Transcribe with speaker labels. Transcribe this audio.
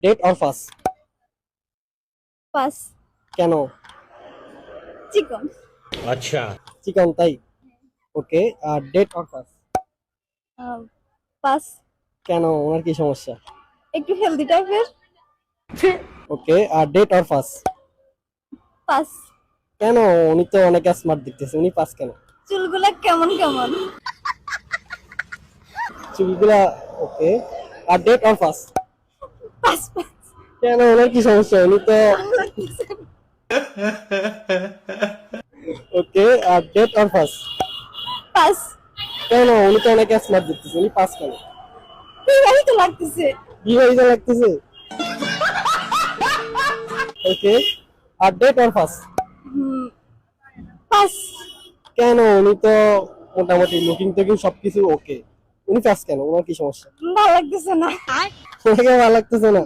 Speaker 1: Date অর ফাস?
Speaker 2: Pass.
Speaker 1: কেন?
Speaker 2: চিকন।
Speaker 3: अच्छा।
Speaker 1: চিকন তাই? ওকে। আর ডেট অর ফাস?
Speaker 2: পাস।
Speaker 1: কেন, ওনার কি সমস্যা?
Speaker 2: একটু হেলদি টাইপের।
Speaker 1: ওকে। আর ডেট অর ফাস?
Speaker 2: পাস।
Speaker 1: কেন, উনি তো অনেক স্মার্ট দেখতেছে, উনি পাস কেন?
Speaker 2: চুলগুলা কেমন কেমন।
Speaker 1: চুলগুলা। ওকে। আর ডেট অর ফাস?
Speaker 2: Pass pass.
Speaker 1: কেন, ওনার কি সমস্যা? উনি তো।
Speaker 2: ভালো লাগতেছে।
Speaker 1: ওকে। আর ডেট অর ফাস?
Speaker 2: পাস।
Speaker 1: কেন, উনি তো অনেক স্মার্ট দেখতেছে, উনি পাস কেন?
Speaker 2: বিবাহিত লাগতেছে।
Speaker 1: বিবাহিত লাগতেছে। ওকে। আর ডেট অর ফাস?
Speaker 2: পাস।
Speaker 1: কেন, উনি তো মোটামুটি লুকিং টুকিং সবকিছু ওকে, উনি পাস কেন? ওনার কি সমস্যা?
Speaker 2: ভালো লাগতেছে না।
Speaker 1: ওনাকে ভালো লাগতেছে না?